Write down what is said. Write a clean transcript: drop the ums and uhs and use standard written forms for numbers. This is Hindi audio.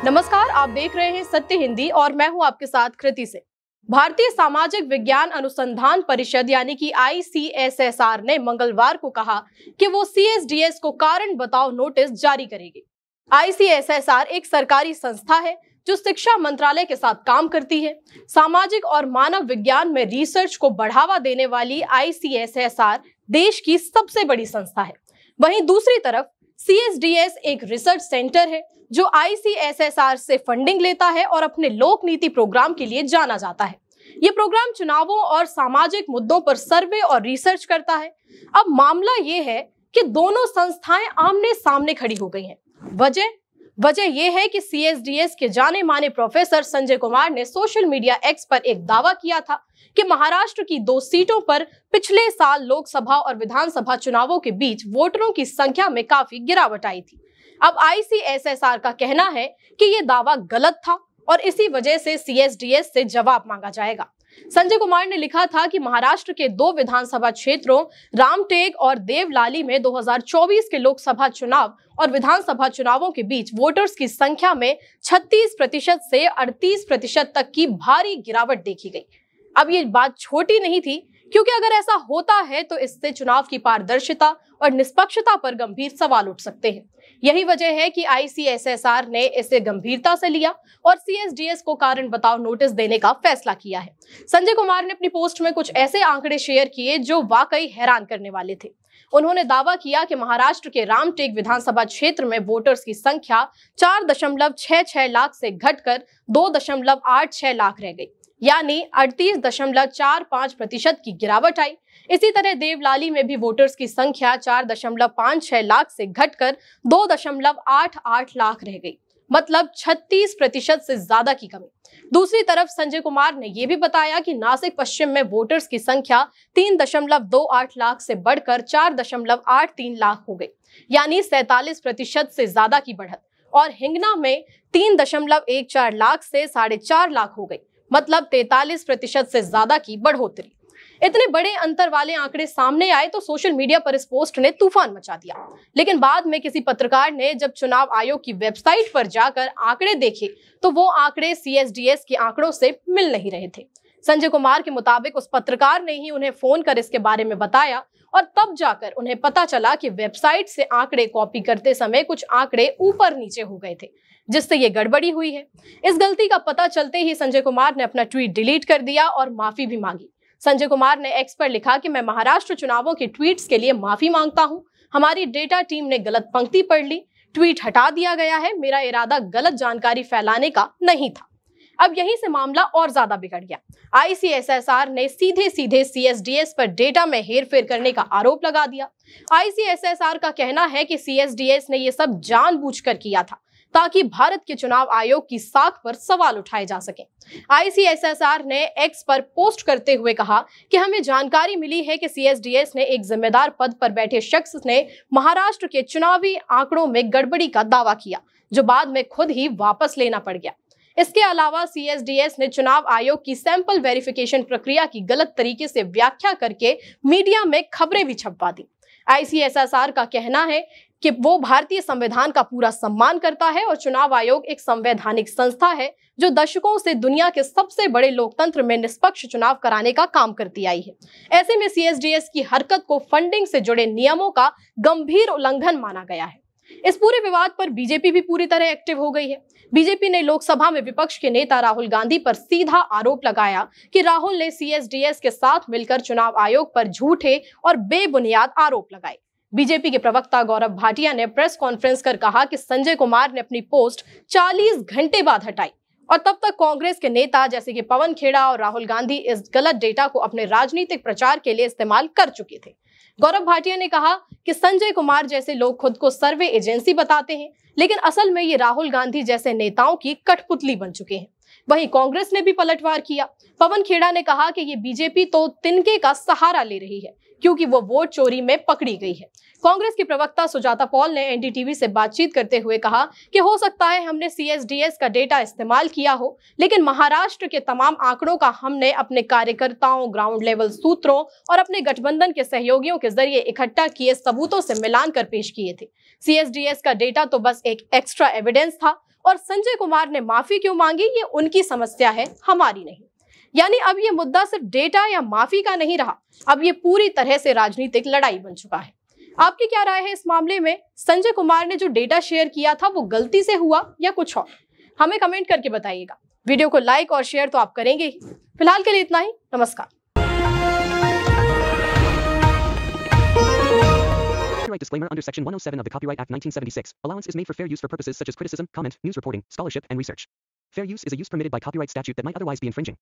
नमस्कार, आप देख रहे हैं सत्य हिंदी और मैं हूं आपके साथ कृति से। भारतीय सामाजिक विज्ञान अनुसंधान परिषद यानी कि ICSSR ने मंगलवार को कहा कि वो CSDS को कारण बताओ नोटिस जारी करेगी। ICSSR एक सरकारी संस्था है जो शिक्षा मंत्रालय के साथ काम करती है। सामाजिक और मानव विज्ञान में रिसर्च को बढ़ावा देने वाली ICSSR देश की सबसे बड़ी संस्था है। वहीं दूसरी तरफ CSDS एक रिसर्च सेंटर है जो ICSSR से फंडिंग लेता है और अपने लोक नीति प्रोग्राम के लिए जाना जाता है। ये प्रोग्राम चुनावों और सामाजिक मुद्दों पर सर्वे और रिसर्च करता है। अब मामला ये है कि दोनों संस्थाएं आमने सामने खड़ी हो गई हैं। वजह यह है कि CSDS के जाने माने प्रोफेसर संजय कुमार ने सोशल मीडिया X पर एक दावा किया था कि महाराष्ट्र की 2 सीटों पर पिछले साल लोकसभा और विधानसभा चुनावों के बीच वोटरों की संख्या में काफी गिरावट आई थी। अब ICSSR का कहना है कि ये दावा गलत था और इसी वजह से CSDS से जवाब मांगा जाएगा। संजय कुमार ने लिखा था कि महाराष्ट्र के 2 विधानसभा क्षेत्रों रामटेक और देवलाली में 2024 के लोकसभा चुनाव और विधानसभा चुनावों के बीच वोटर्स की संख्या में 36% से 38% तक की भारी गिरावट देखी गई। अब ये बात छोटी नहीं थी, क्योंकि अगर ऐसा होता है तो इससे चुनाव की पारदर्शिता और निष्पक्षता पर गंभीर सवाल उठ सकते हैं। यही वजह है कि ICSSR ने इसे गंभीरता से लिया और CSDS को कारण बताओ नोटिस देने का फैसला किया है। संजय कुमार ने अपनी पोस्ट में कुछ ऐसे आंकड़े शेयर किए जो वाकई हैरान करने वाले थे। उन्होंने दावा किया कि महाराष्ट्र के रामटेक विधानसभा क्षेत्र में वोटर्स की संख्या 4.66 लाख से घटकर 2.86 लाख रह गई, यानी 38.45% की गिरावट आई। इसी तरह देवलाली में भी वोटर्स की संख्या 4.56 लाख से घटकर 2.88 लाख रह गई, मतलब 36% से ज्यादा की कमी। दूसरी तरफ संजय कुमार ने यह भी बताया कि नासिक पश्चिम में वोटर्स की संख्या 3.28 लाख से बढ़कर 4.83 लाख हो गई, यानी 47% से ज्यादा की बढ़त, और हिंगना में 3.14 लाख से 4.5 लाख हो गई, मतलब 43% से ज्यादा की बढ़ोतरी। इतने बड़े अंतर वाले आंकड़े सामने आए तो सोशल मीडिया पर इस पोस्ट ने तूफान मचा दिया। लेकिन बाद में किसी पत्रकार ने जब चुनाव आयोग की वेबसाइट पर जाकर आंकड़े देखे तो वो आंकड़े CSDS के आंकड़ों से मिल नहीं रहे थे। संजय कुमार के मुताबिक उस पत्रकार ने ही उन्हें फोन कर इसके बारे में बताया और तब जाकर उन्हें पता चला कि वेबसाइट से आंकड़े कॉपी करते समय कुछ आंकड़े ऊपर नीचे हो गए थे, जिससे ये गड़बड़ी हुई है। इस गलती का पता चलते ही संजय कुमार ने अपना ट्वीट डिलीट कर दिया और माफी भी मांगी। संजय कुमार ने X पर लिखा कि मैं महाराष्ट्र चुनावों के ट्वीट्स के लिए माफी मांगता हूं। हमारी डेटा टीम ने गलत पंक्ति पढ़ ली, ट्वीट हटा दिया गया है। मेरा इरादा गलत जानकारी फैलाने का नहीं था। अब यहीं से मामला और ज्यादा बिगड़ गया। ICSSR ने सीधे CSDS पर डेटा में हेरफेर करने का आरोप लगा दिया। ICSSR का कहना है कि CSDS ने यह सब जानबूझकर किया था ताकि भारत के चुनाव आयोग की साख पर सवाल उठाए जा सके। ICSSR ने X पर पोस्ट करते हुए कहा कि हमें जानकारी मिली है कि CSDS ने एक जिम्मेदार पद पर बैठे शख्स ने महाराष्ट्र के चुनावी आंकड़ों में गड़बड़ी का दावा किया, जो बाद में खुद ही वापस लेना पड़ गया। इसके अलावा CSDS ने चुनाव आयोग की सैंपल वेरिफिकेशन प्रक्रिया की गलत तरीके से व्याख्या करके मीडिया में खबरें भी छपवा दी। ICSSR का कहना है कि वो भारतीय संविधान का पूरा सम्मान करता है और चुनाव आयोग एक संवैधानिक संस्था है जो दशकों से दुनिया के सबसे बड़े लोकतंत्र में निष्पक्ष चुनाव कराने का काम करती आई है। ऐसे में CSDS की हरकत को फंडिंग से जुड़े नियमों का गंभीर उल्लंघन माना गया है। इस पूरे विवाद पर बीजेपी भी पूरी तरह एक्टिव हो गई है। बीजेपी ने लोकसभा में विपक्ष के नेता राहुल गांधी पर सीधा आरोप लगाया कि राहुल ने CSDS के साथ मिलकर चुनाव आयोग पर झूठे और बेबुनियाद आरोप लगाए। बीजेपी के प्रवक्ता गौरव भाटिया ने प्रेस कॉन्फ्रेंस कर कहा कि संजय कुमार ने अपनी पोस्ट 40 घंटे बाद हटाई और तब तक कांग्रेस के नेता जैसे कि पवन खेड़ा और राहुल गांधी इस गलत डेटा को अपने राजनीतिक प्रचार के लिए इस्तेमाल कर चुके थे। गौरव भाटिया ने कहा कि संजय कुमार जैसे लोग खुद को सर्वे एजेंसी बताते हैं, लेकिन असल में ये राहुल गांधी जैसे नेताओं की कठपुतली बन चुके हैं। वहीं कांग्रेस ने भी पलटवार किया। पवन खेड़ा ने कहा कि ये बीजेपी तो तिनके का सहारा ले रही है क्योंकि वो वोट चोरी में पकड़ी गई है। कांग्रेस की प्रवक्ता सुजाता पॉल ने NDTV से बातचीत करते हुए कहा कि हो सकता है हमने CSDS का डेटा इस्तेमाल किया हो, लेकिन महाराष्ट्र के तमाम आंकड़ों का हमने अपने कार्यकर्ताओं, ग्राउंड लेवल सूत्रों और अपने गठबंधन के सहयोगियों के जरिए इकट्ठा किए सबूतों से मिलान कर पेश किए थे। CSDS का डेटा तो बस एक एक्स्ट्रा एविडेंस था और संजय कुमार ने माफी क्यों मांगी ये उनकी समस्या है, हमारी नहीं। यानी अब ये मुद्दा सिर्फ डेटा या माफी का नहीं रहा, अब ये पूरी तरह से राजनीतिक लड़ाई बन चुका है। आपकी क्या राय है इस मामले में? संजय कुमार ने जो डेटा शेयर किया था वो गलती से हुआ या कुछ और? हमें कमेंट करके बताइएगा। वीडियो को लाइक और शेयर तो आप करेंगे ही। फिलहाल के लिए इतना ही, नमस्कार। Copyright disclaimer under Section 107 of the Copyright Act 1976. Allowance is made for fair use for purposes such as criticism, comment, news reporting, scholarship, and research. Fair use is a use permitted by copyright statute that might otherwise be infringing.